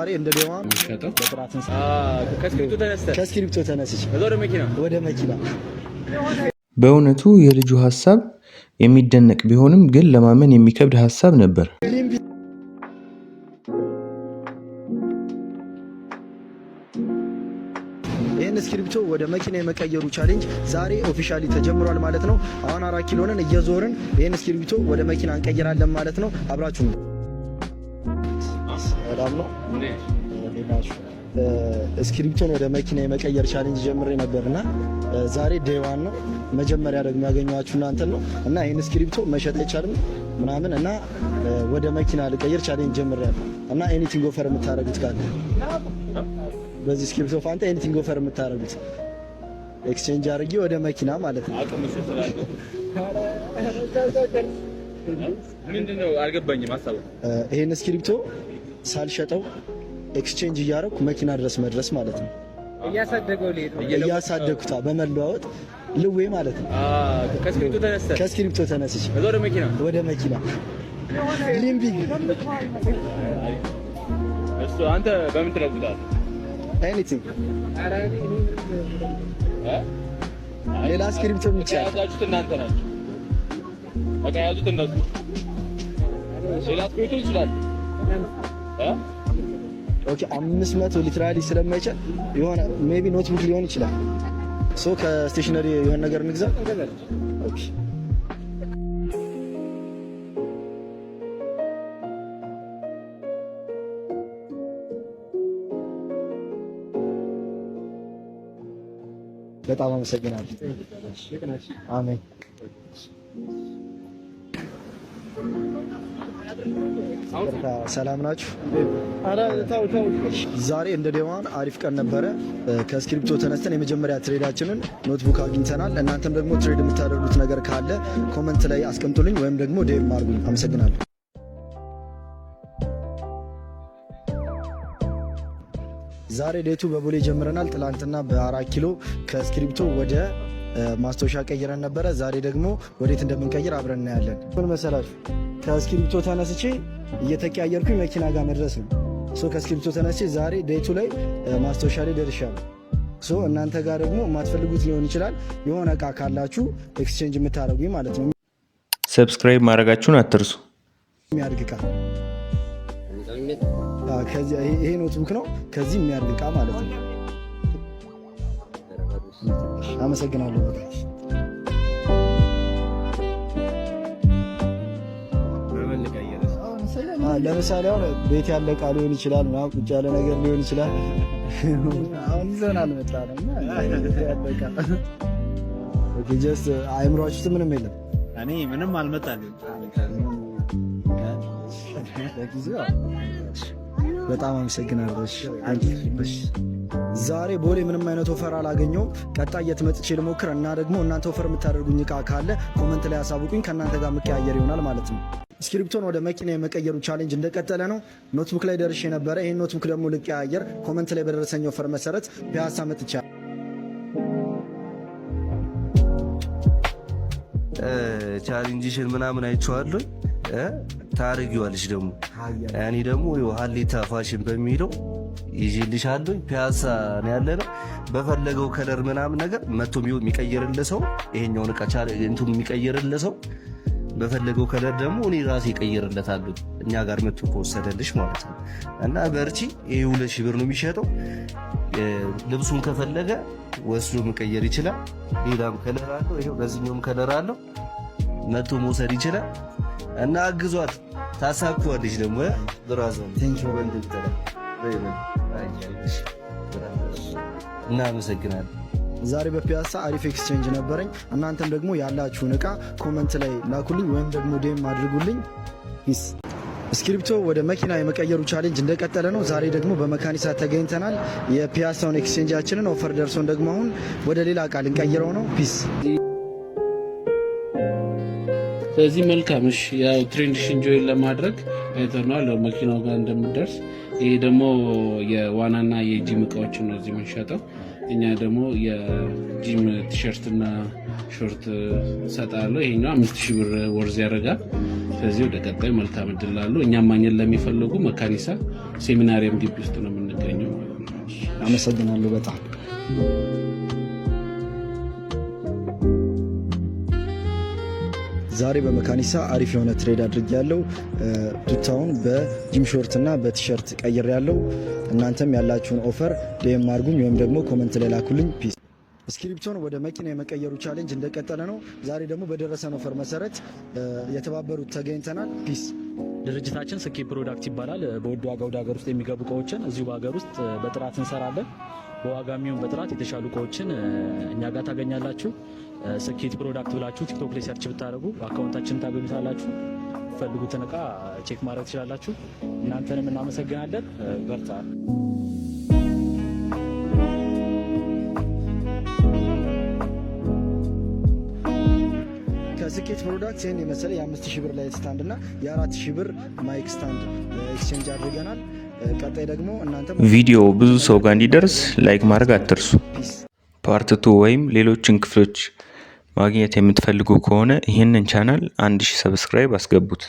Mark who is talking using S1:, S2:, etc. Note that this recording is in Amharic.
S1: ዛሬ እንደ ዴዋን
S2: ሸጠው
S1: በጥራትን
S2: ከስክሪፕቶ
S1: ተነስቼ ወደ መኪና
S3: በእውነቱ የልጁ ሐሳብ የሚደነቅ ቢሆንም ግን ለማመን የሚከብድ ሐሳብ ነበር።
S1: ይህን ስክሪፕቶ ወደ መኪና የመቀየሩ ቻሌንጅ ዛሬ ኦፊሻሊ ተጀምሯል ማለት ነው። አሁን 4 ኪሎ ነን እየዞርን ይህን ስክሪፕቶ ወደ መኪና እንቀይራለን ማለት ነው። አብራችሁ ነው ስክሪፕቶን ወደ መኪና የመቀየር ቻሌንጅ ጀምሬ ነበርና ዛሬ ዴዋን ነው። መጀመሪያ ደግሞ ያገኘኋችሁ እናንተን ነው እና ይህን ስክሪፕቶ መሸጥ አይቻልም ምናምን እና ወደ መኪና ልቀይር ቻሌንጅ ጀምሬያለሁ እና ኤኒቲንግ ኦፈር የምታደርጉት ካለ በዚህ ስክሪፕቶ ፋንታ ኤኒቲንግ ኦፈር የምታደርጉት ኤክስቼንጅ አድርጌ ወደ መኪና ማለት ነው።
S2: ምንድነው አልገባኝም ሐሳቡ።
S1: ይሄን ስክሪፕቶ ሳልሸጠው ኤክስቼንጅ እያደረኩ መኪና ድረስ መድረስ ማለት ነው። እያሳደግኩታ በመለዋወጥ ልዌ ማለት ነው። ከስክሪፕቶ ተነስቼ ወደ መኪና ሊምቢግ
S2: እሱ አንተ በምን ትለውጣለህ?
S1: ኤኒቲንግ ሌላ ስክሪፕቶ
S2: ያዛችሁት እናንተ ናችሁ። በቃ ያዙት እነሱ። ሌላ ስክሪፕቶ ይችላል።
S1: ኦኬ 500 ሊትራሊ ስለማይችል የሆነ ሜቢ ኖትቡክ ሊሆን ይችላል። ሶ ከስቴሽነሪ የሆነ ነገር እንግዛ። ኦኬ በጣም አመሰግናለሁ። አሜን። ሰላም ናችሁ? ዛሬ እንደ ዴዋን አሪፍ ቀን ነበረ። ከስክሪፕቶ ተነስተን የመጀመሪያ ትሬዳችንን ኖትቡክ አግኝተናል። እናንተም ደግሞ ትሬድ የምታደርጉት ነገር ካለ ኮመንት ላይ አስቀምጡልኝ ወይም ደግሞ ዴም አድርጉኝ። አመሰግናለሁ። ዛሬ ዴቱ በቦሌ ጀምረናል። ትላንትና በ4 ኪሎ ከስክሪፕቶ ወደ ማስታወሻ ቀይረን ነበረ። ዛሬ ደግሞ ወዴት እንደምንቀይር አብረን እናያለን። ምን መሰላችሁ? ከስክሪፕቶ ተነስቼ እየተቀያየርኩኝ መኪና ጋር መድረስ ነው። ከስክሪፕቶ ተነስቼ ዛሬ ዴቱ ላይ ማስታወሻ ላይ ደርሻለሁ። እናንተ ጋር ደግሞ የማትፈልጉት ሊሆን ይችላል። የሆነ እቃ ካላችሁ ኤክስቼንጅ የምታደርጉኝ ማለት ነው።
S3: ሰብስክራይብ ማድረጋችሁን አትርሱ።
S1: የሚያድግ እቃ ይሄ ኖትቡክ ነው። ከዚህ የሚያድግ እቃ ማለት ነው። አመሰግናለሁ። ለምሳሌ አሁን ቤት ያለ እቃ ሊሆን ይችላል፣ ምናምን ቁጭ ያለ ነገር ሊሆን ይችላል። አሁን ይዘን አልመጣንም እና ያለቃ ኦኬ። ጀስት አይምሮአችሁ ውስጥ ምንም የለም።
S4: እኔ ምንም አልመጣልኝ።
S1: በጣም አመሰግናለሁ። ዛሬ ቦሌ ምንም አይነት ኦፈር አላገኘሁም። ቀጣይ የት መጥቼ ልሞክር እና ደግሞ እናንተ ኦፈር የምታደርጉኝ እቃ ካለ ኮመንት ላይ አሳውቁኝ። ከእናንተ ጋር መቀያየር ይሆናል ማለት ነው። ስክሪፕቶን ወደ መኪና የመቀየሩ ቻሌንጅ እንደቀጠለ ነው። ኖትቡክ ላይ ደርሼ ነበረ። ይህን ኖትቡክ ደግሞ ልቀያየር ኮመንት ላይ በደረሰኝ ኦፈር መሰረት ፒያሳ መጥቻለሁ።
S5: ቻሌንጅሽን ምናምን አይቼዋለሁ። ታረጊዋለሽ ደግሞ እኔ ደግሞ ሀሌታ ፋሽን በሚለው ይዤልሻለሁ። ፒያሳ ነው ያለነው። በፈለገው ከለር ምናምን ነገር መቶ የሚቀይርልህ ሰው ይሄኛውን እቃ እንትን የሚቀይርልህ ሰው በፈለገው ከለር ደግሞ እኔ ራሴ እቀይርለታለሁ። እኛ ጋር መቶ ከወሰደልሽ ማለት ነው። እና በርቺ። ይሄ 2000 ብር ነው የሚሸጠው። ልብሱን ከፈለገ ወስዶ መቀየር ይችላል። ሌላም ከለር አለው። ይሄው በዚህኛውም ከለር አለው። መቶ መውሰድ ይችላል። እና አግዟት፣ ታሳኩዋለች ደግሞ ብራዘር። እናመሰግናለን።
S1: ዛሬ በፒያሳ አሪፍ ኤክስቼንጅ ነበረኝ። እናንተም ደግሞ ያላችሁን እቃ ኮመንት ላይ ላኩልኝ ወይም ደግሞ ዴም አድርጉልኝ። ፒስ። ስክሪፕቶ ወደ መኪና የመቀየሩ ቻሌንጅ እንደቀጠለ ነው። ዛሬ ደግሞ በመካኒሳ ተገኝተናል። የፒያሳውን ኤክስቼንጃችንን ኦፈር ደርሶን ደግሞ አሁን ወደ ሌላ እቃ ልንቀይረው ነው። ፒስ።
S2: ስለዚህ መልካምሽ ያው ትሬንድሽን ጆይን ለማድረግ አይተናል መኪናው ጋር እንደምደርስ። ይሄ ደግሞ የዋናና የጂም እቃዎችን ነው እዚህ የምንሸጠው። እኛ ደግሞ የጂም ቲሸርትና ሾርት ሰጣለሁ። ይሄኛው 5000 ብር ወርዝ ያደርጋል። ስለዚህ ወደ ቀጣይ መልካም እድል ላሉ እኛም ማግኘት ለሚፈልጉ መካኒሳ ሴሚናሪየም ግቢ ውስጥ ነው የምንገኘው።
S1: አመሰግናለሁ በጣም። ዛሬ በመካኒሳ አሪፍ የሆነ ትሬድ አድርጌያለሁ። ቱታውን በጂም ሾርት እና በቲሸርት ቀይሬያለሁ። እናንተም ያላችሁን ኦፈር ዲኤም አድርጉኝ ወይም ደግሞ ኮመንት ላይ ላኩልኝ። ፒስ። እስክሪብቶን ወደ መኪና የመቀየሩ ቻሌንጅ እንደቀጠለ ነው። ዛሬ ደግሞ በደረሰን ኦፈር መሰረት የተባበሩት ተገኝተናል። ፒስ።
S6: ድርጅታችን ስኬት ፕሮዳክት ይባላል። በውድ ዋጋ ወደ ሀገር ውስጥ የሚገቡ እቃዎችን እዚሁ በሀገር ውስጥ በጥራት እንሰራለን። በዋጋ የሚሆን በጥራት የተሻሉ እቃዎችን እኛ ጋር ታገኛላችሁ። ስኬት ፕሮዳክት ብላችሁ ቲክቶክ ላይ ሰርች ብታደርጉ አካውንታችንን ታገኙታላችሁ። ፈልጉትን እቃ ቼክ ማድረግ ትችላላችሁ። እናንተንም እናመሰግናለን። በርታ።
S1: ከስኬት ፕሮዳክት ይህን የመሰለ የ5000 ብር ላይት ስታንድ እና የ4000 ብር ማይክ ስታንድ ኤክስቼንጅ አድርገናል። ቀጣይ ደግሞ እናንተ
S3: ቪዲዮ ብዙ ሰው ጋር እንዲደርስ ላይክ ማድረግ አትርሱ። ፓርት 2 ወይም ሌሎችን ክፍሎች ማግኘት የምትፈልጉ ከሆነ ይህንን ቻናል 1000 ሰብስክራይብ አስገቡት።